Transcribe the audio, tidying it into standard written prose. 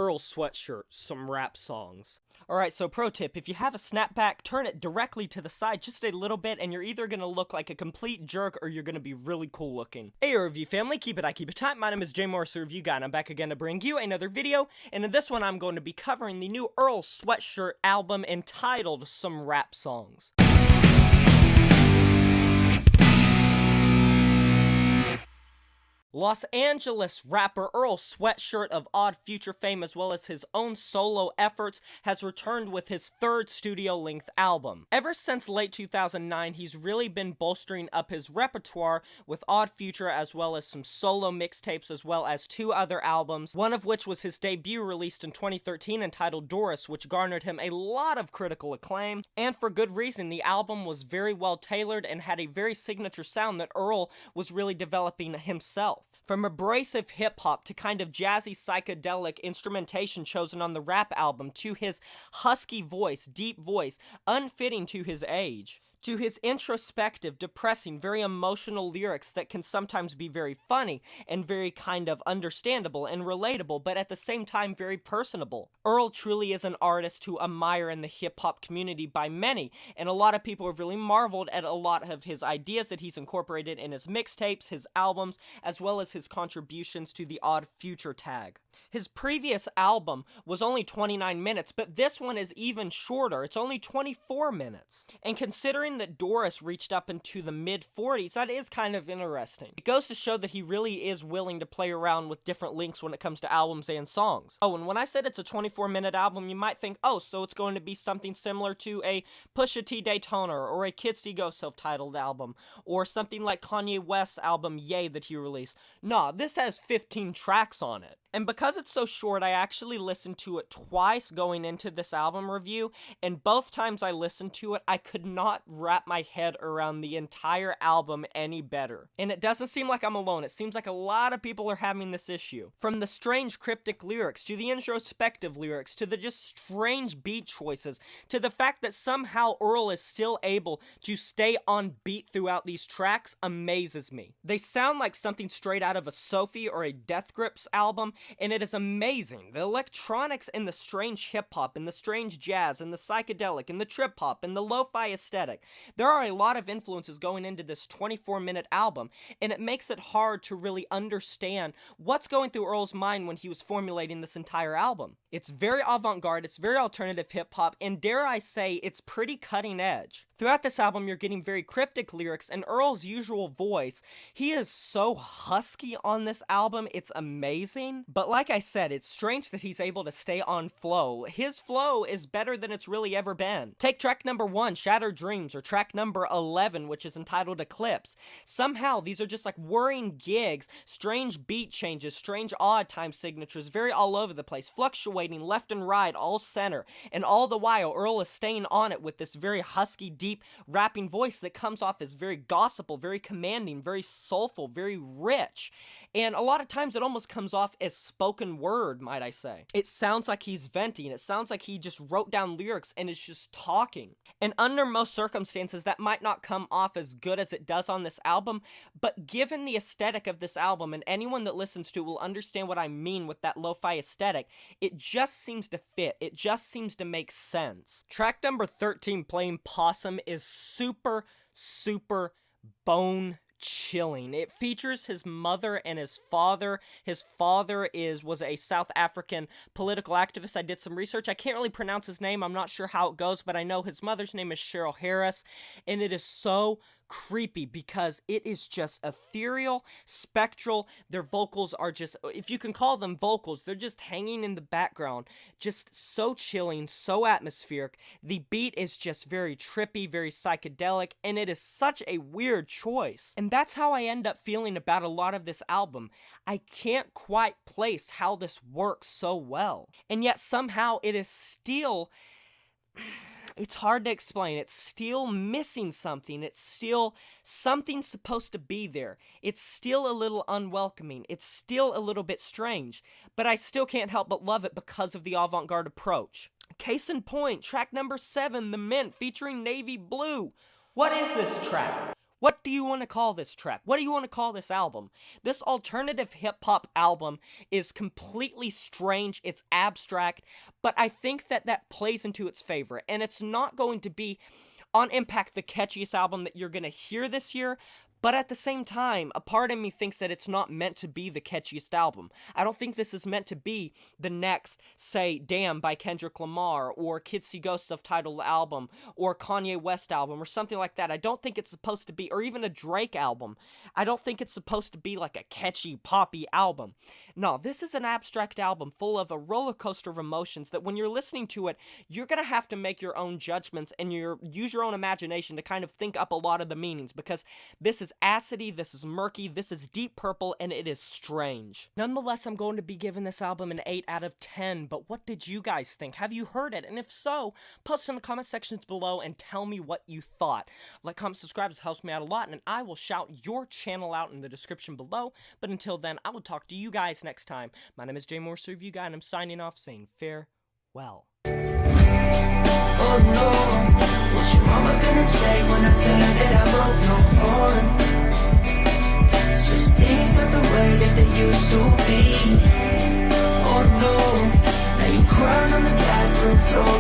Earl Sweatshirt, some rap songs. Alright, so pro tip, if you have a snapback, turn it directly to the side just a little bit and you're either gonna look like a complete jerk or you're gonna be really cool looking. Hey review family, keep it tight. My name is Jay Morris, the review guy, and I'm back again to bring you another video, and in this one I'm going to be covering the new Earl Sweatshirt album entitled Some Rap Songs. Los Angeles rapper Earl Sweatshirt of Odd Future fame, as well as his own solo efforts, has returned with his third studio-length album. Ever since late 2009, he's really been bolstering up his repertoire with Odd Future, as well as some solo mixtapes, as well as two other albums, one of which was his debut released in 2013 entitled Doris, which garnered him a lot of critical acclaim, and for good reason. The album was very well tailored and had a very signature sound that Earl was really developing himself. From abrasive hip-hop to kind of jazzy psychedelic instrumentation chosen on the rap album, to his husky voice, deep voice, unfitting to his age, to his introspective, depressing, very emotional lyrics that can sometimes be very funny and very kind of understandable and relatable, but at the same time very personable. Earl truly is an artist to admire in the hip-hop community by many, and a lot of people have really marveled at a lot of his ideas that he's incorporated in his mixtapes, his albums, as well as his contributions to the Odd Future tag. His previous album was only 29 minutes, but this one is even shorter. It's only 24 minutes. And considering that Doris reached up into the mid-40s, that is kind of interesting. It goes to show that he really is willing to play around with different lengths when it comes to albums and songs. Oh, and when I said it's a 24-minute album, you might think, oh, so it's going to be something similar to a Pusha T Daytona or a Kids See Go self-titled album, or something like Kanye West's album Ye that he released. Nah, this has 15 tracks on it. And because it's so short, I actually listened to it twice going into this album review, and both times I listened to it, I could not wrap my head around the entire album any better. And it doesn't seem like I'm alone. It seems like a lot of people are having this issue. From the strange cryptic lyrics, to the introspective lyrics, to the just strange beat choices, to the fact that somehow Earl is still able to stay on beat throughout these tracks amazes me. They sound like something straight out of a Sophie or a Death Grips album, and it is amazing. The electronics and the strange hip-hop and the strange jazz and the psychedelic and the trip-hop and the lo-fi aesthetic. There are a lot of influences going into this 24-minute album, and it makes it hard to really understand what's going through Earl's mind when he was formulating this entire album. It's very avant-garde, it's very alternative hip-hop, and dare I say, it's pretty cutting edge. Throughout this album, you're getting very cryptic lyrics, and Earl's usual voice. He is so husky on this album, it's amazing. But like I said, it's strange that he's able to stay on flow. His flow is better than it's really ever been. Take track number 1, Shattered Dreams, or track number 11, which is entitled Eclipse. Somehow, these are just like whirring gigs, strange beat changes, strange odd time signatures, very all over the place, fluctuating left and right, all center, and all the while, Earl is staying on it with this very husky, deep rapping voice that comes off as very gospel, very commanding, very soulful, very rich, and a lot of times it almost comes off as spoken word, might I say. It sounds like he's venting, it sounds like he just wrote down lyrics and is just talking. And under most circumstances, that might not come off as good as it does on this album, but given the aesthetic of this album, and anyone that listens to it will understand what I mean with that lo-fi aesthetic, it just seems to fit, it just seems to make sense. Track number 13, Playing Possum, is super bone chilling. It features his mother and his father. His father was a South African political activist. I did some research. I can't really pronounce his name. I'm not sure how it goes, but I know his mother's name is Cheryl Harris, and it is so creepy because it is just ethereal, spectral. Their vocals are just, if you can call them vocals, they're just hanging in the background, just so chilling, so atmospheric. The beat is just very trippy, very psychedelic, and it is such a weird choice. And that's how I end up feeling about a lot of this album. I can't quite place how this works so well, and yet somehow it is still it's hard to explain. It's still missing something. It's still something supposed to be there. It's still a little unwelcoming. It's still a little bit strange. But I still can't help but love it because of the avant-garde approach. Case in point, track number 7, The Mint, featuring Navy Blue. What is this track? What do you want to call this track? What do you want to call this album? This alternative hip-hop album is completely strange, it's abstract, but I think that plays into its favor, and it's not going to be, on impact, the catchiest album that you're going to hear this year, but at the same time, a part of me thinks that it's not meant to be the catchiest album. I don't think this is meant to be the next, say, Damn by Kendrick Lamar, or Kids See Ghosts self-titled album, or Kanye West album, or something like that. I don't think it's supposed to be, or even a Drake album. I don't think it's supposed to be like a catchy, poppy album. No, this is an abstract album full of a roller coaster of emotions that when you're listening to it, you're gonna have to make your own judgments and use your own imagination to kind of think up a lot of the meanings, because this is acidy, this is murky, this is deep purple, and it is strange. Nonetheless, I'm going to be giving this album an 8 out of 10, but what did you guys think? Have you heard it? And if so, post in the comment sections below and tell me what you thought. Like, comment, subscribe, this helps me out a lot, and I will shout your channel out in the description below. But until then, I will talk to you guys next time. My name is Jay Morse, Review Guy, and I'm signing off saying farewell. Oh no, what your mama gonna say when I tell her that I broke no heart? It's just things aren't the way that they used to be. Oh no, now you crying on the bathroom floor